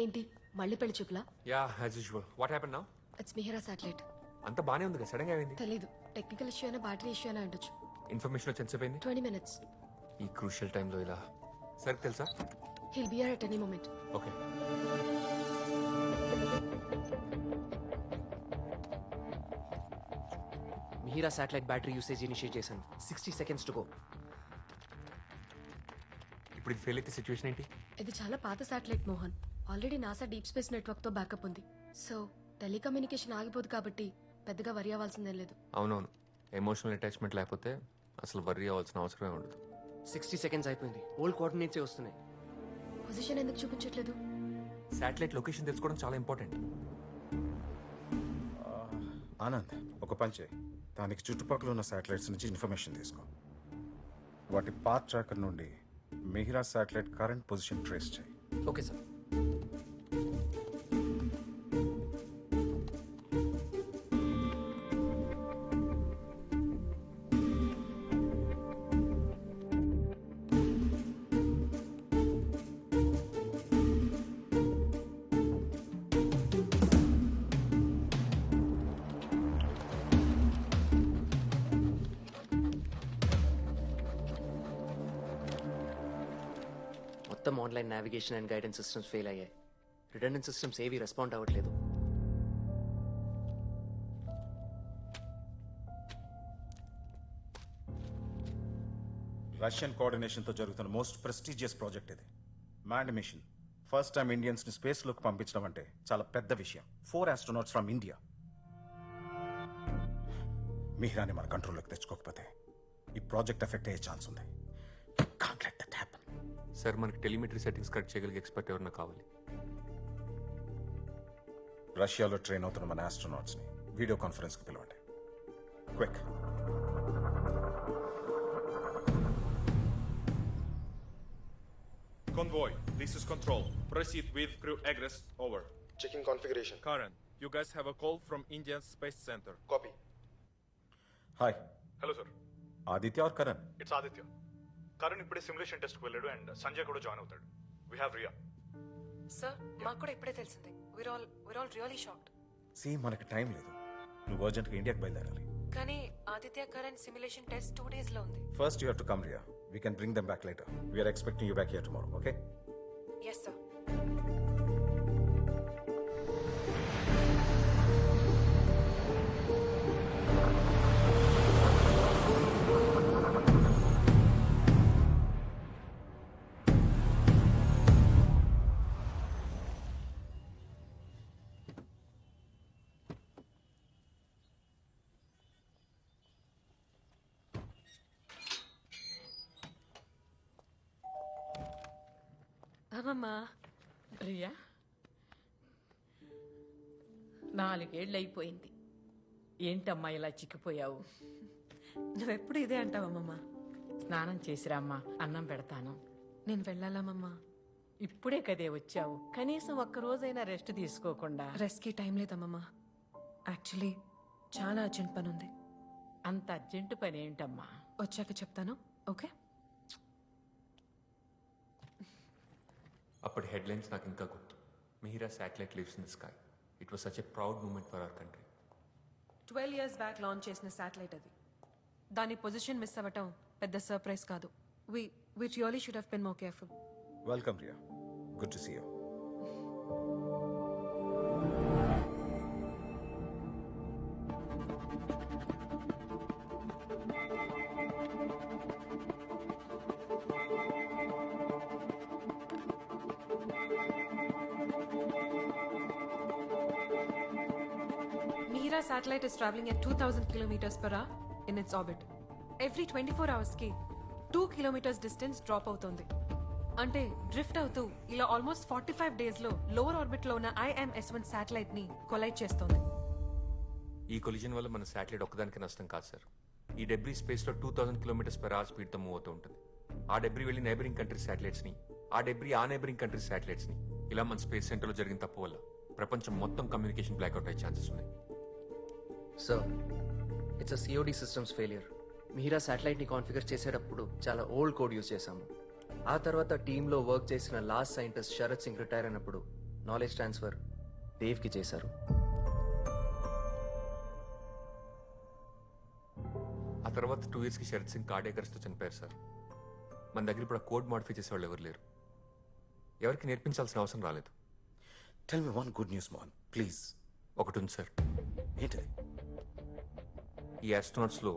ఏంటి మళ్ళీ పెళ్లి చూపులా? Yeah as usual. What happen now? It's Mihira satellite. అంత బానే ఉంది కదా, సడన్ గా ఏమైంది? తెలీదు, టెక్నికల్ ఇష్యూ అయినా బ్యాటరీ ఇష్యూ అయినా ఉండొచ్చు. ఇన్ఫర్మేషన్ వచ్చి ఎంతసేపు అయింది? 20 minutes. ఈ క్రూషియల్ టైంలో ఇలా సరికి తెలుసా? He'll be here at any moment. Okay. Mihira satellite battery usage initiate చేశాను. 60 seconds టు గో. ఇప్పుడు ఇది ఫెయిల్ అయితే సిచ్యువేషన్ ఏంటి? ఇది చాలా పాత satellite Mohan. Already NASA deep space network తో బ్యాకప్ ఉంది. సో టెలికమ్యూనికేషన్ ఆగిపోదు కాబట్టి పెద్దగా వరి అవ్వాల్సిందేం లేదు. అవునవును, ఎమోషనల్ అటాచ్మెంట్ లేకపోతే అసలు వర్రీ అవ్వాల్సిన అవసరమే ఉండదు. 60 seconds అయిపోయింది. ఓల్డ్ కోఆర్డినేట్సే వస్తున్నాయి. పొజిషన్ ఎందుకు చూపించట్లేదు? శాటిలైట్ లొకేషన్ తెలుసుకోవడం చాలా ఇంపార్టెంట్. ఆనంద్, ఒక పని చేయి. దానికి చుట్టుపక్కల ఉన్న శాటిలైట్స్ నుంచి ఇన్ఫర్మేషన్ తీసుకో. వాటి పాత్ ట్రాకర్ నుండి Mihira satellite current position trace చేయి. Okay sir. మొత్తం online navigation and guidance systems fail అయ్యాయి. రిడెండెంట్ సిస్టమ్స్ ఏవి రెస్పాండ్ అవ్వట్లేదు. రష్యన్ కోఆర్డినేషన్తో జరుగుతున్న మోస్ట్ ప్రెస్టీజియస్ ప్రాజెక్ట్ ఇది. Manned mission. First time Indians ని స్పేస్ లోకి పంపించడం అంటే చాలా పెద్ద విషయం. 4 astronauts ఫ్రమ్ ఇండియా. మిహిరాని మన కంట్రోల్లోకి తెచ్చుకోకపోతే ఈ ప్రాజెక్ట్ ఎఫెక్ట్ అయ్యే ఛాన్స్ ఉంది. Can't let that happen. Sir, మనకి టెలిమెట్రీ సెట్టింగ్స్ కరెక్ట్ చేయగలిగే ఎక్స్పర్ట్ ఎవరన్నా కావాలి. రష్యాలో ట్రైన్ అవుతున్న మన ఆస్ట్రోనాట్స్ ని వీడియో కాన్ఫరెన్స్ కు పిలవండి. Quick. Convoy, this is Control. Proceed with crew egress, over. Checking configuration. Karen, you guys have a call from Indian Space Center. Copy. Hi, hello sir, Aditya or Karan? It's Aditya. Karan ఇప్పుడే simulation టెస్ట్కి వెళ్ళాడు and Sanjay కూడా join అవుతాడు. We have Riya. Sir, మాకు కూడా ఇప్పుడే తెలిసింది. we're all really shocked. See, మనకి టైం లేదు. నువ్వు అర్జెంట్గా ఇండియాకి బయలుదేరాలి. కానీ Aditya current simulation test 2 days లో ఉంది. First you have to come here. We can bring them back later. We're expecting you back here tomorrow. Okay? Yes sir. అమ్మమ్మా, రియా, 4 ఏళ్ళు అయిపోయింది. ఏంటమ్మా ఇలా చిక్కిపోయావు? నువ్వెప్పుడు ఇదే అంటావమ్మమ్మా. స్నానం చేసిరామ్మా, అన్నం పెడతాను. నేను వెళ్ళాలమ్మమ్మా. ఇప్పుడే కదే వచ్చావు, కనీసం ఒక్కరోజైనా రెస్ట్ తీసుకోకుండా. రెస్ట్కి టైం లేదమ్మమ్మా. యాక్చువల్లీ చాలా అర్జెంట్ పని ఉంది. అంత అర్జెంటు పని ఏంటమ్మా? వచ్చాక చెప్తాను, ఓకే? అప్పటి హెడ్లైన్స్ నాకు ఇంకా గుర్తు. Mihira satellite lives in the sky. It was such a proud moment for our country. 12 years back launch చేసిన శాటిలైట్ అది. దాని పొజిషన్ మిస్ అవ్వటం పెద్ద సర్ప్రైజ్ కాదు. We really should have been more careful. Welcome Riya. Good to see you. Mihira satellite is traveling at 2000 kilometers per hour in its orbit. Every 24 hours ki 2 kilometers distance drop అవుతుంది. అంటే drift అవుతూ ఇలా almost 45 days లో lower orbit లో ఉన్న IMS-1 satellite ని collide చేస్తోంది. ఈ కొలిజన్ వల్ల మన శాటిలైట్ ఒక్కదానికి నష్టం కాదు సార్. ఈ డెబ్రీ స్పేస్ లో 2000 km/h స్పీడ్ తో మూవ్ అవుతూ ఉంటుంది. ఆ డెబ్రీ వెళ్ళి నైబరింగ్ కంట్రీస్ శాటిలైట్స్ ని, ఆ డెబ్రీ ఆ నైబరింగ్ కంట్రీస్ శాటిలైట్స్ ని, ఇలా మన స్పేస్ సెంటర్ లో జరిగిన తప్పు వల్ల ప్రపంచం మొత్తం కమ్యూనికేషన్ బ్లాక్అవుట్ అయ్యే ఛాన్సెస్ ఉన్నాయి. Sir, it's a COD systems failure. Mihira శాటిలైట్ని కాన్ఫిగర్ చేసేటప్పుడు చాలా ఓల్డ్ కోడ్ యూజ్ చేశాము. ఆ తర్వాత టీంలో వర్క్ చేసిన last scientist Sharath Singh retire అయినప్పుడు నాలెడ్జ్ ట్రాన్స్ఫర్ దేవ్కి చేశారు. ఆ తర్వాత 2 yearsకి శరత్ సింగ్ కార్డియాక్ అరెస్ట్తో చనిపోయారు సార్. మన దగ్గర ఇప్పుడు ఆ కోడ్ మాడిఫై చేసేవాళ్ళు ఎవరు లేరు. ఎవరికి నేర్పించాల్సిన అవసరం రాలేదు. Tell me one good news Mohan please. ఒకటి ఉంది సార్. ఏంటిది? ఈ ఆస్ట్రోనాట్స్లో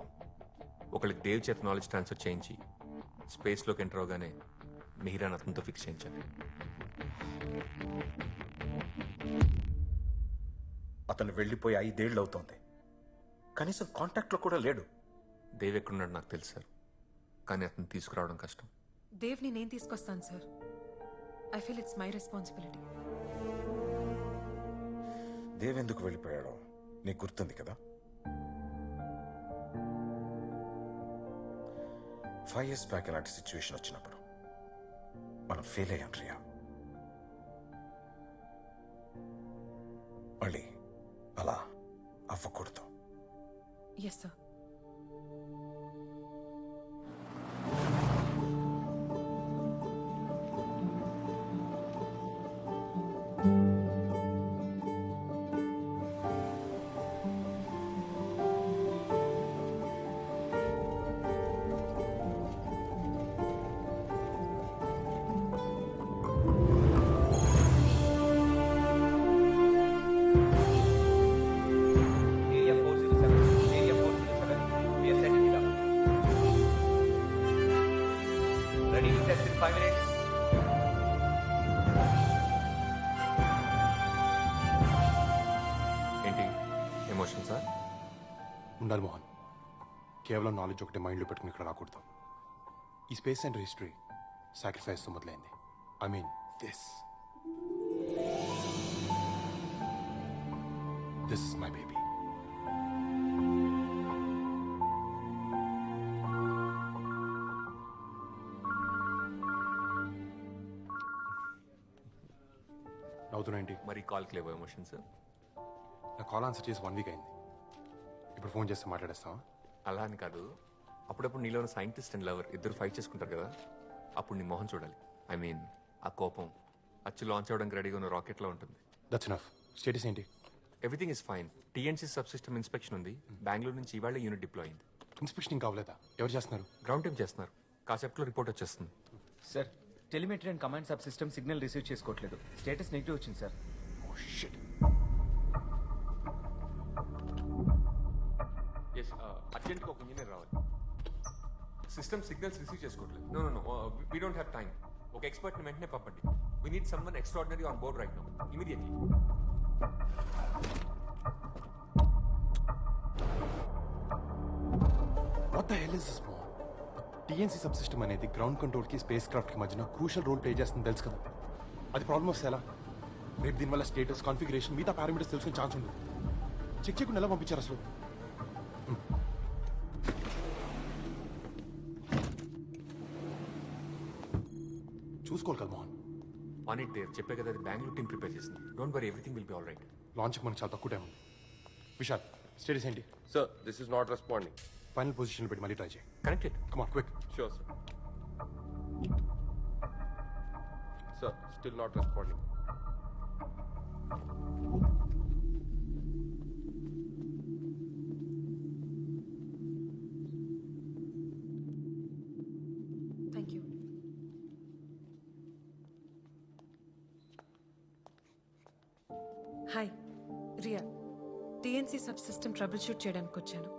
ఒకళ్ళకి దేవ్ చేత నాలెడ్జ్ ట్రాన్స్ఫర్ చేయించి స్పేస్లోకి ఎంటర్ అవగానే మిహిరాన్ అతనితో ఫిక్స్ చేయించాను. అతను వెళ్ళిపోయి 5 ఏళ్ళు అవుతోంది, కనీసం కాంటాక్ట్లో కూడా లేడు. దేవ్ ఎక్కడున్నాడు నాకు తెలుసు సార్, కానీ అతను తీసుకురావడం కష్టం. దేవ్ని నేను తీసుకొస్తాను sir. I feel it's my responsibility. Dev ఎందుకు వెళ్ళిపోయాడో నీకు గుర్తుంది కదా? 5 years బ్యాక్ ఇలాంటి సిచ్యువేషన్ వచ్చినప్పుడు మనం ఫెయిల్ అయ్యాం రియా. మళ్ళీ అలా అవ్వకూడదు. Yes sir. ఏంటి ఎమోషన్ సార్? ఉండాలి మోహన్. కేవలం నాలెడ్జ్ ఒకటి మైండ్లో పెట్టుకుని ఇక్కడ రాకూడదు. ఈ స్పేస్ సెంటర్ హిస్టరీ సాక్రిఫైస్తో మొదలైంది. I mean this is my baby. నవ్వుతున్నా ఏంటి? మరి కాల్కి లేవో ఎమోషన్స్? నా కాల్ ఆన్సర్ చేసి 1 week అయింది. ఇప్పుడు ఫోన్ చేస్తే మాట్లాడేస్తావా? అలా అని కాదు, అప్పుడప్పుడు నీలో ఉన్న సైంటిస్ట్ అండ్ లవర్ ఇద్దరు ఫైట్ చేసుకుంటారు కదా, అప్పుడు నీ మొహం చూడాలి. ఐ మీన్ ఆ కోపం అచ్చు లాంచ్ అవ్వడానికి రెడీగా ఉన్న రాకెట్లో ఉంటుంది. That's enough. స్టేటస్ ఏంటి? Everything is fine. TNC sub system inspection ఉంది. బెంగళూరు నుంచి ఇవాళ యూనిట్ డిప్లాయ్ అయింది. ఇన్స్పెక్షన్ ఇంకా అవ్వలేదా? ఎవరు చేస్తున్నారు? గ్రౌండ్ టైం చేస్తున్నారు. కాసేపట్లో రిపోర్ట్ వచ్చేస్తుంది. Sir, telemetry and command sub system signal receive చేసుకోవట్లేదు. స్టేటస్ నెగిటివ్ వచ్చింది సార్. Oh shit. ఎస్, అర్జెంట్గా ఒక ఇంజనీర్ రావాలి. సిస్టమ్ సిగ్నల్స్ రిసీవ్ చేసుకోవట్లేదు. No no no, we don't have time. ఒక ఎక్స్పర్ట్ని వెంటనే పంపండి. We need someone extraordinary on board right now, immediately. What the hell is this Mohan? TNC sub system అనేది ground కంట్రోల్కి స్పేస్ క్రాఫ్ట్కి మధ్యన క్రూషల్ రోల్ ప్లే చేస్తుంది తెలుసు కదా. అది ప్రాబ్లమ్ వస్తే ఎలా? రేపు దీనివల్ల స్టేటస్, కాన్ఫిగరేషన్, మిగతా పారామీటర్స్ తెలుసుకునే ఛాన్స్ ఉండదు. చెక్ చేయకుండా ఎలా పంపించారు అసలు? చూసుకోవాలి కదా మోహన్. On it there. చెప్పే కదా, అది బెంగళూరు టీం ప్రిపేర్ చేసింది. Don't worry, everything will be all right. లాంచ్కి మనకు చాలా తక్కువ టైం ఉంది. విశాల్, స్టేటస్ ఏంటి? Sir, this is not responding. Final పొజిషన్లో పెట్టి మళ్ళీ ట్రై చేయి. Connected. Come on quick. Sure, sir. Sir, still not responding. Thank you. Hi, Riya. TNC sub system troubleshoot చేయడానికి వచ్చాను.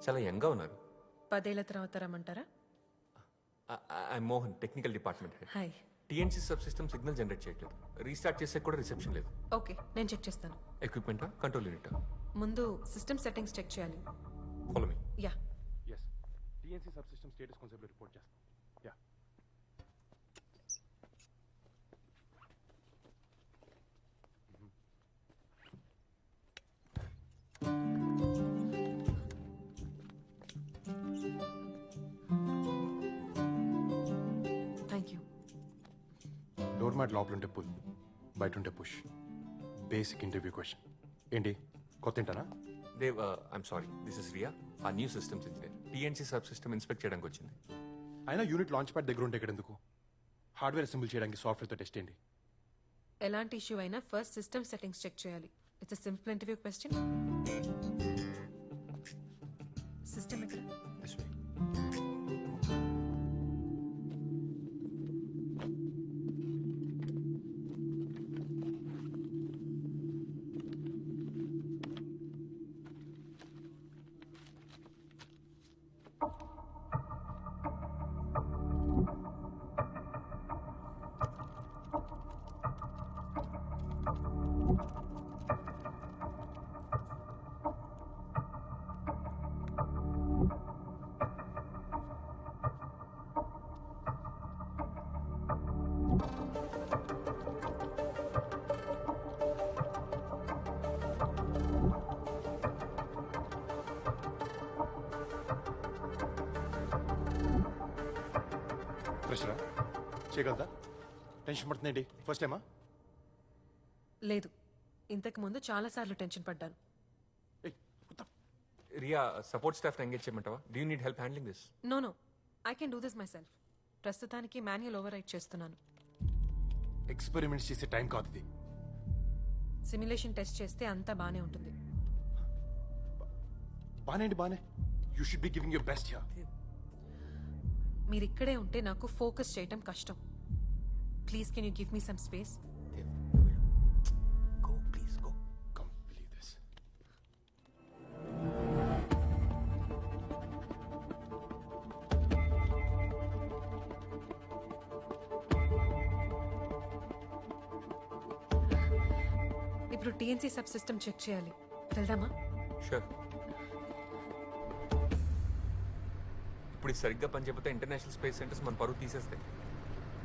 చాలా యంగ్గా ఉన్నారు. 10 ఏళ్ల తర్వాత రమ్మంటారా? I Mohan, technical department head. Hi. TNC sub system signal generate చేయట్లేదు. రీస్టార్ట్ చేసే కూడా రిసెప్షన్ లేదు. ఓకే, నేను చెక్ చేస్తాను. ఎక్విప్మెంటా, కంట్రోల్ యూనిటా? ముందు సిస్టమ్ సెట్టింగ్స్ చెక్ చేయాలి. Follow me. Yeah. Yes, TNC sub system status కాన్సెప్ట్లో రిపోర్ట్ చేస్తాం. Yeah. Thank you. Door mat లోపల ఉంటే పుల్, బయట ఉంటే పుష్. Basic interview question. ఏంటి కొత్త ఏంటనా? Dev, I'm sorry, this is Riya, a new systems engineer. TNC sub system inspect చేయడానికి వచ్చింది. అయినా యూనిట్ లాంచ్ ప్యాడ్ దగ్గర ఉంటే ఇక్కడ ఎందుకు? హార్డ్వేర్ అసెంబుల్ చేయడానికి సాఫ్ట్వేర్తో టెస్ట్ ఏంటి? ఎలాంటి ఇష్యూ అయినా ఫస్ట్ సిస్టమ్ సెట్టింగ్స్ చెక్ చేయాలి. It's a simple interview question. System ఎక్కడ? This way. ప్రెషరా చేయగలదా? టెన్షన్ పడుతుందండి. ఫస్ట్ టైమా? లేదు, ఇంతకు ముందు చాలా సార్లు టెన్షన్ పడ్డాను. రియా, సపోర్ట్ స్టాఫ్ ఎంగేజ్ చేయమంటావా? Do you need help handling this? No no, I can do this myself. ప్రస్తుతానికి మాన్యువల్ ఓవర్ రైట్ చేస్తున్నాను. ఎక్స్పెరిమెంట్స్ చేసే టైం కాదు ఇది. సిమ్యులేషన్ టెస్ట్ చేస్తే అంతా బానే ఉంటుంది. బానే you should be giving your best here. మీరు ఇక్కడే ఉంటే నాకు ఫోకస్ చేయటం కష్టం. Please can you give me some space? Go please go. Come believe this. ఇప్పుడు టీఎన్సీ సబ్ సిస్టమ్ చెక్ చేయాలి. వెళ్దామా? షూర్. ఇప్పుడు ఇది సరిగ్గా పనిచేయకపోతే ఇంటర్నేషనల్ స్పేస్ సెంటర్స్ మన పరువు తీసేస్తాయి.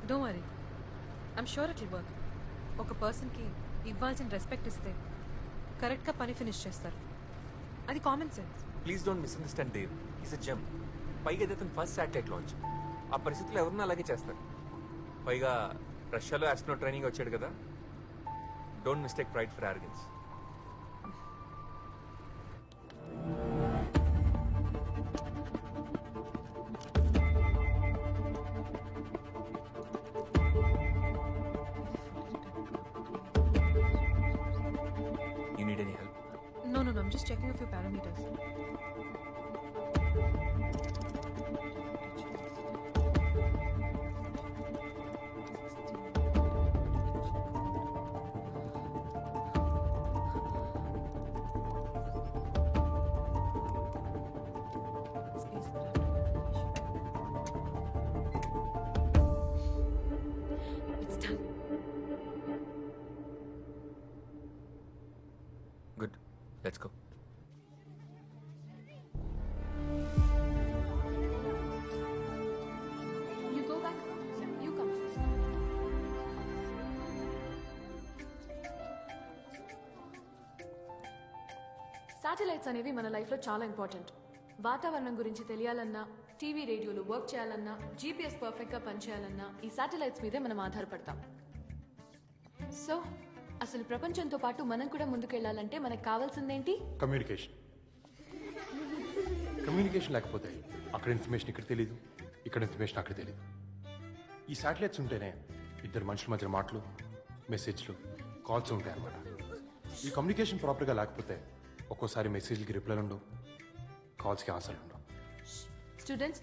Don't worry, I'm sure it will work. ఒక పర్సన్కి ఇవ్వాల్సిన రెస్పెక్ట్ ఇస్తే కరెక్ట్గా పని ఫినిష్ చేస్తారు. అది common sense. Please don't misunderstand Dev. Is a gem. పైగా ఇది అతను ఫస్ట్ శాటిలైట్ లాంచ్. ఆ పరిస్థితుల్లో ఎవరన్నా అలాగే చేస్తారు. పైగా రష్యాలో ఆస్ట్రోనాట్ ట్రైనింగ్ వచ్చాడు కదా. Don't mistake pride for organs. You need any help? No, I'm just checking a few parameters. It's done. Good. Let's go. You go back. You come first. Satellites అనేవి మన లైఫ్లో చాలా ఇంపార్టెంట్. వాతావరణం గురించి తెలియాలన్నా, TV రేడియోలు work చేయాలన్నా, GPS పర్ఫెక్ట్గా పనిచేయాలన్నా ఈ satellites మీదే మనం ఆధారపడతాం. సో అసలు ప్రపంచంతో పాటు మనం కూడా ముందుకెళ్ళాలంటే మనకు కావాల్సిందేంటి? కమ్యూనికేషన్. కమ్యూనికేషన్ లేకపోతే అక్కడ ఇన్ఫర్మేషన్ ఇక్కడ తెలియదు, ఇక్కడ ఇన్ఫర్మేషన్ అక్కడ తెలియదు. ఈ శాటిలైట్స్ ఉంటేనే ఇద్దరు మనుషుల మధ్య మాటలు, మెసేజ్లు, కాల్స్ ఉంటాయి అన్నమాట. ఈ కమ్యూనికేషన్ ప్రాపర్గా లేకపోతే ఒక్కోసారి మెసేజ్లకి రిప్లైలు ఉండవు, కాల్స్కి ఆన్సర్లు ఉండవు. స్టూడెంట్స్,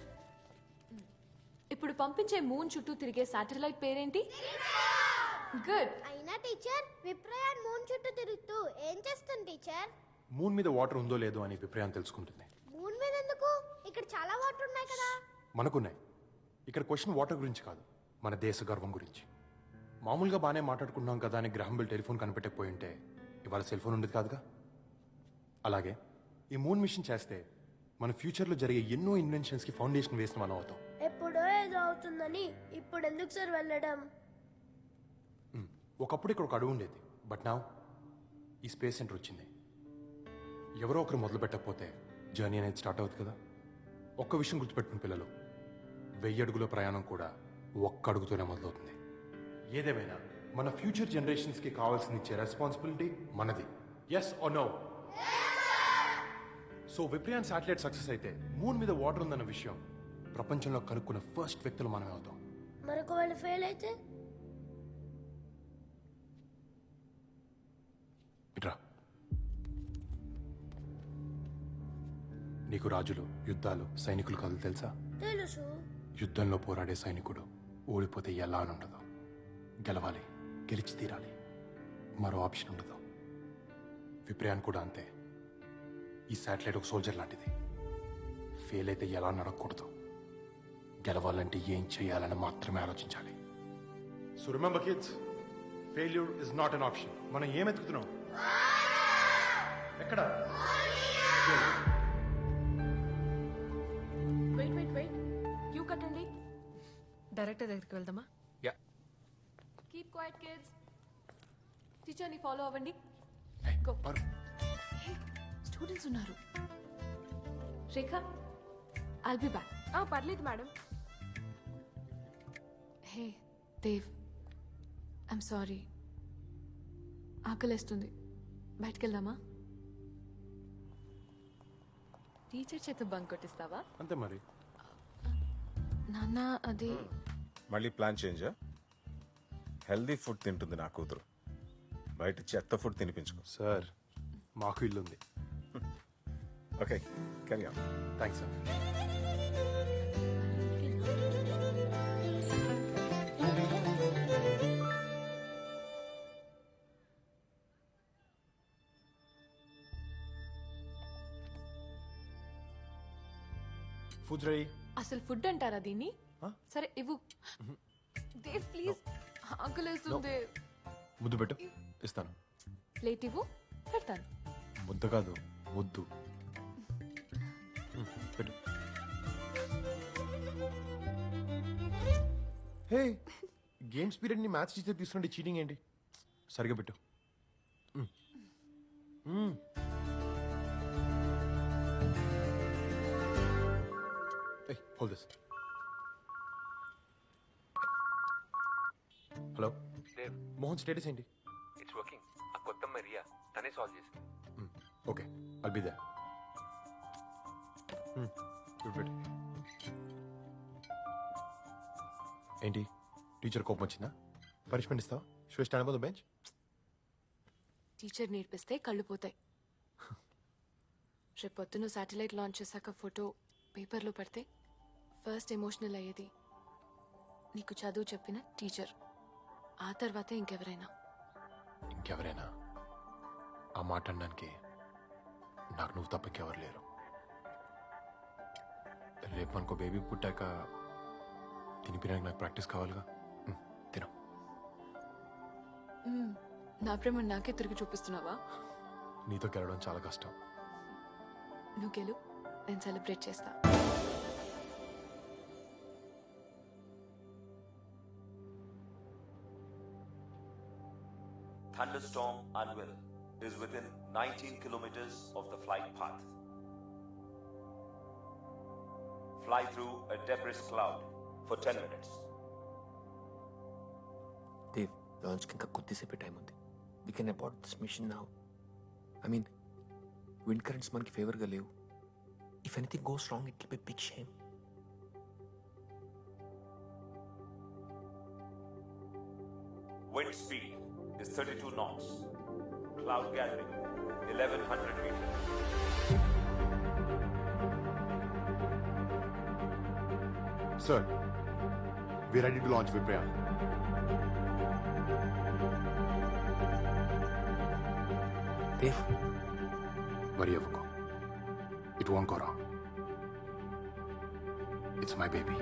ఇప్పుడు పంపించే మూన్ చుట్టూ తిరిగే శాటిలైట్ పేరేంటి? గుడ్. అయినా టీచర్, విప్రయాన్ మూన్ చుట్టూ తిరుగుతూ ఏం చేస్తుంది టీచర్? మూన్ మీద వాటర్ ఉందో లేదో అని విప్రయాణం తెలుసుకుంటుంది. మూన్ మీద ఎందుకు? ఇక్కడ చాలా వాటర్ ఉన్నాయి కదా. మనకున్నాయి. ఇక్కడ క్వశ్చన్ వాటర్ గురించి కాదు, మన దేశ గర్వం గురించి. మామూలుగా బాగానే మాట్లాడుకున్నాం కదా అని గ్రహం బెల్ టెలిఫోన్ కనిపెట్టకపోయి ఉంటే ఇవాళ సెల్ ఫోన్ ఉండేది కాదుగా. అలాగే ఈ మూన్ మిషన్ చేస్తే మన ఫ్యూచర్లో జరిగే ఎన్నో ఇన్వెన్షన్స్కి ఫౌండేషన్ వేసిన మనం అవుతాం. ఎప్పుడో ఏదో అవుతుందని ఇప్పుడు ఎందుకు సార్ వెళ్ళడం? ఒకప్పుడు ఇక్కడ ఒక అడుగు ఉండేది, బట్ నా ఈ స్పేస్ సెంటర్ వచ్చింది. ఎవరో ఒకరు మొదలు పెట్టకపోతే జర్నీ అనేది స్టార్ట్ అవుతుంది కదా. ఒక్క విషయం గుర్తుపెట్టుకుని పిల్లలు, 1000 అడుగుల ప్రయాణం కూడా ఒక్క అడుగుతోనే మొదలవుతుంది. ఏదేమైనా మన ఫ్యూచర్ జనరేషన్స్కి కావాల్సింది ఇచ్చే రెస్పాన్సిబిలిటీ మనది. Yes or no? So Viprayaan satellite success అయితే మూన్ మీద వాటర్ ఉందన్న విషయం ప్రపంచంలో కనుక్కున్న ఫస్ట్ వ్యక్తులు మనమే అవుతాం. మరొక వాళ్ళు ఫెయిల్ అయితే? నీకు రాజులు, యుద్ధాలు, సైనికులు కథలు తెలుసా? తెలుసు. యుద్ధంలో పోరాడే సైనికుడు ఓడిపోతే ఎలా అని ఉండదు. గెలవాలి, గెలిచి తీరాలి. మరో ఆప్షన్ ఉండదు. విప్రయాన్ కూడా అంతే. ఈ శాటిలైట్ ఒక సోల్జర్ లాంటిది. ఫెయిల్ అయితే ఎలా నడకూడదు. గెలవాలంటే ఏం చేయాలని మాత్రమే ఆలోచించాలి. So remember kids, failure is not an option. మనం ఏం ఎత్తుకుతున్నాం? ఎక్కడ? వెయిట్ క్యూ కట్టండి. డైరెక్టర్ దగ్గరికి వెళ్దామా? యా. Keep quiet kids. టీచర్ని ఫాలో అవ్వండి. స్టూడెంట్స్ ఉన్నారు. Rekha, I'll be back. పర్లేదు madam. Hey Dev, I'm sorry. ఆకలేస్తుంది, బయటకెళ్దామా? టీచర్ చేత బంక్ కొట్టిస్తావా? అంతే మరి. నాన్న అది మళ్ళీ ప్లాన్ చేంజా? హెల్దీ ఫుడ్ తింటుంది నా కూతురు, బయట చెత్త ఫుడ్ తినిపించుకో. సార్, మాకు ఇల్లు ఉంది. Okay, carry on. Thanks sir. Food ready. అసలు ఫుడ్ అంటారా దీన్ని? సరే ఇవ్వు. దేవ్ ప్లీజ్, ఆకలేస్తుంది. ముద్దు పెట్టు, ఇస్తాను. ప్లేట్ ఇవ్వు, పెడతాను. ముద్ద కాదు, ముద్దు. పెట్టు. హే, గేమ్స్ పీరియడ్ ని మ్యాథ్స్ టీచర్ తీసుకుంటే చీటింగ్ ఏంటి? సరిగా పెట్టు. Hold this. Hello Mohan, status ఏంటి? It's working. ఆ కొత్త మరియా తనే సాల్వ్ చేసింది. Okay, I'll be there. Good. ఏంటి, టీచర్ కోపం వచ్చిందా? పనిష్మెంట్ ఇస్తావా? So stand on the bench. Teacher నేర్పిస్తే కళ్ళు పోతాయి. రేపు పొద్దున శాటిలైట్ లాంచ్ చేశాక ఫోటో పేపర్లో పడితే ఫస్ట్ ఎమోషనల్ అయ్యేది నీకు చదువు చెప్పిన టీచర్, ఆ తర్వాతే ఇంకెవరైనా. ఇంకెవరైనా? ఆ మాట అనడానికి నాకు నువ్వు తప్ప ఇంకెవరు లేరు. రేపు మనకు బేబీ పుట్టాక తినిపినాక నాకు ప్రాక్టీస్ కావాలిగా. తిను. నా ప్రేమ నాకే తిరిగి చూపిస్తున్నావా? నీతో గెలవడం చాలా కష్టం. నువ్వు గెలు, నేను సెలబ్రేట్ చేస్తా. Thunderstorm Unwell is within 19 kilometers of the flight path. Fly through a debris cloud for 10 minutes. Dev, లాంచ్కి ఇంకా కొద్దిసేపే టైం ఉంది. We can abort this mission now. I mean, wind currents మనకి ఫేవర్గా లేవు. If anything goes wrong, it will be big shame. Wind speed is 32 knots. Cloud gathering 1100 meters. Sir, we're ready to launch Viprayan. Dev, worry avako. It won't go wrong. It's my baby.